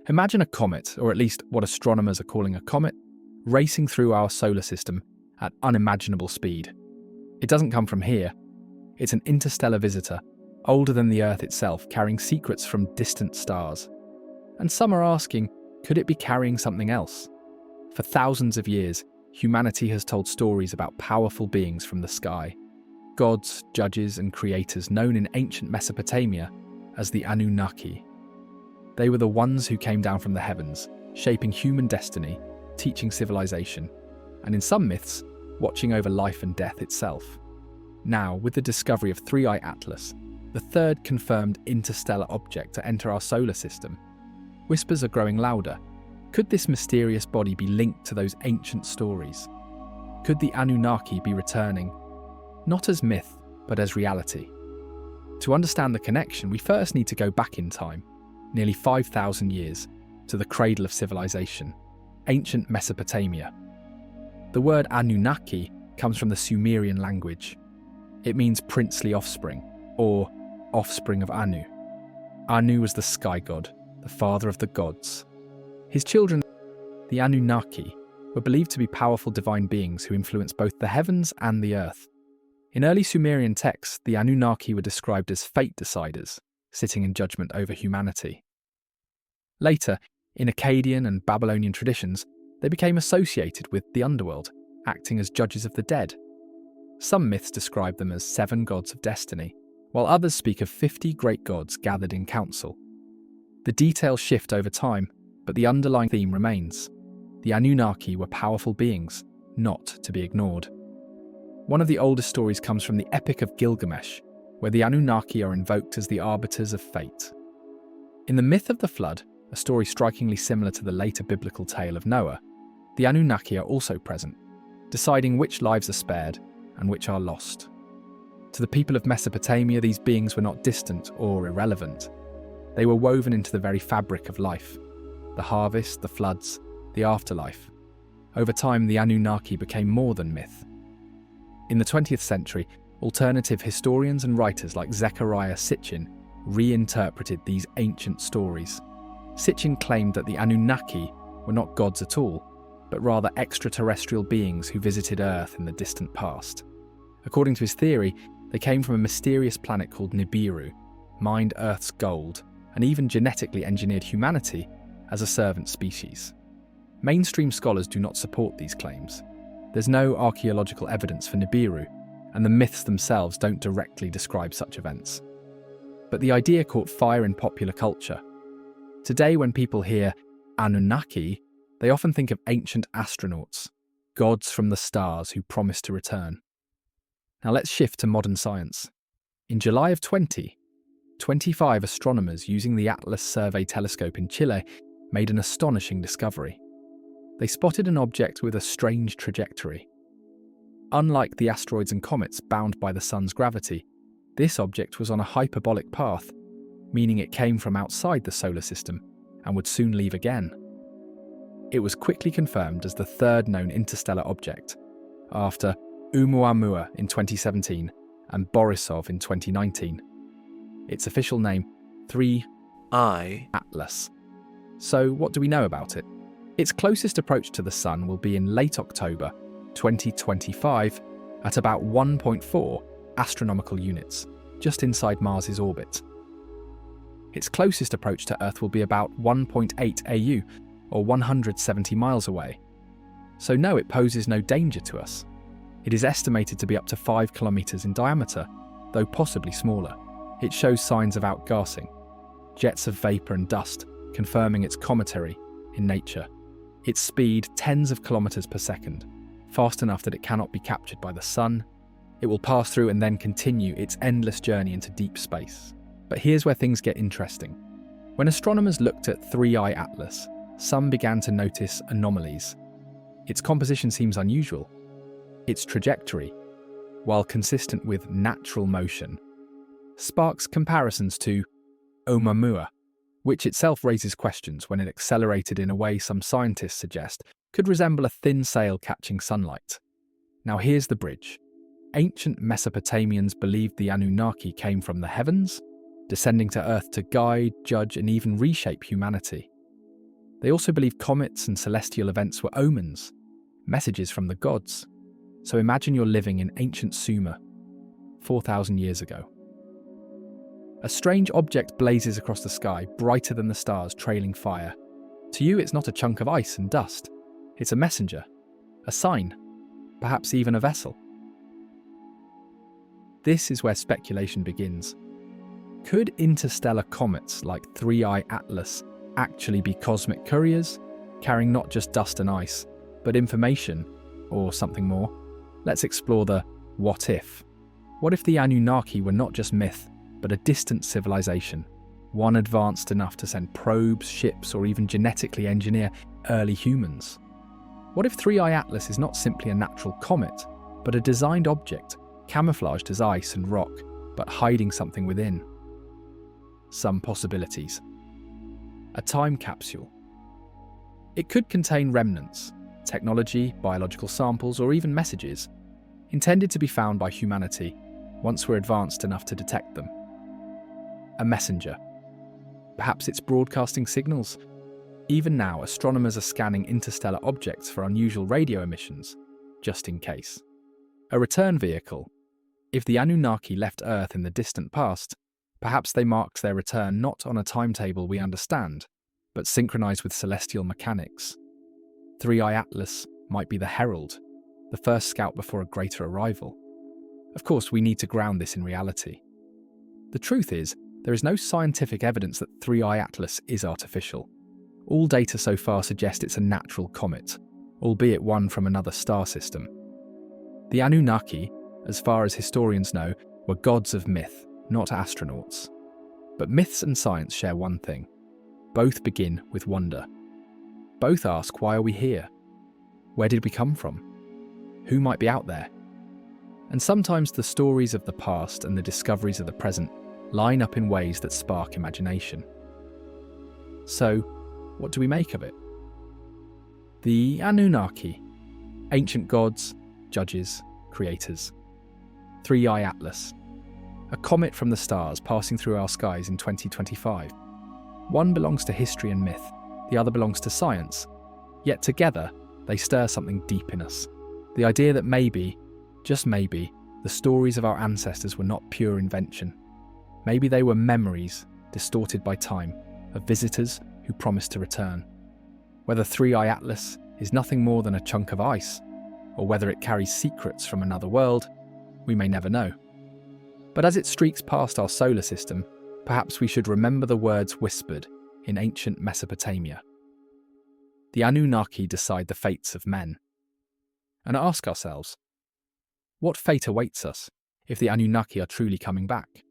Imagine a comet, or at least what astronomers are calling a comet, racing through our solar system at unimaginable speed. It doesn't come from here. It's an interstellar visitor, older than the Earth itself, carrying secrets from distant stars. And some are asking, could it be carrying something else? For thousands of years, humanity has told stories about powerful beings from the sky. Gods, judges, and creators known in ancient Mesopotamia as the Anunnaki. They were the ones who came down from the heavens, shaping human destiny, teaching civilization, and in some myths, watching over life and death itself. Now, with the discovery of 3I Atlas, the third confirmed interstellar object to enter our solar system, whispers are growing louder. Could this mysterious body be linked to those ancient stories? Could the Anunnaki be returning, not as myth, but as reality? To understand the connection, we first need to go back in time, nearly 5,000 years, to the cradle of civilization, ancient Mesopotamia. The word Anunnaki comes from the Sumerian language. It means princely offspring, or offspring of Anu. Anu was the sky god, the father of the gods. His children, the Anunnaki, were believed to be powerful divine beings who influenced both the heavens and the earth. In early Sumerian texts, the Anunnaki were described as fate deciders, sitting in judgment over humanity. Later, in Akkadian and Babylonian traditions, they became associated with the underworld, acting as judges of the dead. Some myths describe them as 7 gods of destiny, while others speak of 50 great gods gathered in council. The details shift over time, but the underlying theme remains. The Anunnaki were powerful beings, not to be ignored. One of the oldest stories comes from the Epic of Gilgamesh, where the Anunnaki are invoked as the arbiters of fate. In the myth of the flood, a story strikingly similar to the later biblical tale of Noah, the Anunnaki are also present, deciding which lives are spared and which are lost. To the people of Mesopotamia, these beings were not distant or irrelevant. They were woven into the very fabric of life: the harvest, the floods, the afterlife. Over time, the Anunnaki became more than myth. In the 20th century, alternative historians and writers like Zecharia Sitchin reinterpreted these ancient stories. Sitchin claimed that the Anunnaki were not gods at all, but rather extraterrestrial beings who visited Earth in the distant past. According to his theory, they came from a mysterious planet called Nibiru, mined Earth's gold, and even genetically engineered humanity as a servant species. Mainstream scholars do not support these claims. There's no archaeological evidence for Nibiru, and the myths themselves don't directly describe such events. But the idea caught fire in popular culture. Today, when people hear Anunnaki, they often think of ancient astronauts, gods from the stars who promise to return. Now let's shift to modern science. In July of 2025 astronomers using the Atlas Survey telescope in Chile made an astonishing discovery. They spotted an object with a strange trajectory. Unlike the asteroids and comets bound by the sun's gravity, this object was on a hyperbolic path, meaning it came from outside the solar system and would soon leave again. It was quickly confirmed as the third known interstellar object, after Oumuamua in 2017 and Borisov in 2019. Its official name, 3I Atlas. So what do we know about it? Its closest approach to the Sun will be in late October 2025 at about 1.4 astronomical units, just inside Mars's orbit. Its closest approach to Earth will be about 1.8 AU, or 170 miles away. So no, it poses no danger to us. It is estimated to be up to 5 kilometers in diameter, though possibly smaller. It shows signs of outgassing, jets of vapor and dust, confirming its cometary in nature. Its speed, tens of kilometers per second, fast enough that it cannot be captured by the sun. It will pass through and then continue its endless journey into deep space. But here's where things get interesting. When astronomers looked at 3I Atlas, some began to notice anomalies. Its composition seems unusual. Its trajectory, while consistent with natural motion, sparks comparisons to Oumuamua, which itself raises questions when it accelerated in a way some scientists suggest could resemble a thin sail catching sunlight. Now here's the bridge. Ancient Mesopotamians believed the Anunnaki came from the heavens, descending to Earth to guide, judge, and even reshape humanity. They also believe comets and celestial events were omens, messages from the gods. So imagine you're living in ancient Sumer, 4,000 years ago. A strange object blazes across the sky, brighter than the stars, trailing fire. To you, it's not a chunk of ice and dust. It's a messenger, a sign, perhaps even a vessel. This is where speculation begins. Could interstellar comets like 3I Atlas actually be cosmic couriers, carrying not just dust and ice, but information, or something more? Let's explore the what if. What if the Anunnaki were not just myth, but a distant civilization, one advanced enough to send probes, ships, or even genetically engineer early humans? What if 3I Atlas is not simply a natural comet, but a designed object, camouflaged as ice and rock, but hiding something within? Some possibilities. A time capsule. It could contain remnants, technology, biological samples, or even messages, intended to be found by humanity once we're advanced enough to detect them. A messenger. Perhaps it's broadcasting signals. Even now, astronomers are scanning interstellar objects for unusual radio emissions, just in case. A return vehicle. If the Anunnaki left Earth in the distant past, perhaps they marked their return not on a timetable we understand, but synchronized with celestial mechanics. 3I Atlas might be the herald, the first scout before a greater arrival. Of course, we need to ground this in reality. The truth is, there is no scientific evidence that 3I Atlas is artificial. All data so far suggest it's a natural comet, albeit one from another star system. The Anunnaki, as far as historians know, were gods of myth, not astronauts. But myths and science share one thing. Both begin with wonder. Both ask, why are we here? Where did we come from? Who might be out there? And sometimes the stories of the past and the discoveries of the present line up in ways that spark imagination. So, what do we make of it? The Anunnaki, ancient gods, judges, creators. 3I Atlas, a comet from the stars passing through our skies in 2025. One belongs to history and myth, the other belongs to science. Yet together, they stir something deep in us. The idea that maybe, just maybe, the stories of our ancestors were not pure invention. Maybe they were memories, distorted by time, of visitors who promised to return. Whether 3I Atlas is nothing more than a chunk of ice, or whether it carries secrets from another world, we may never know. But as it streaks past our solar system, perhaps we should remember the words whispered in ancient Mesopotamia. The Anunnaki decide the fates of men. And ask ourselves, what fate awaits us if the Anunnaki are truly coming back?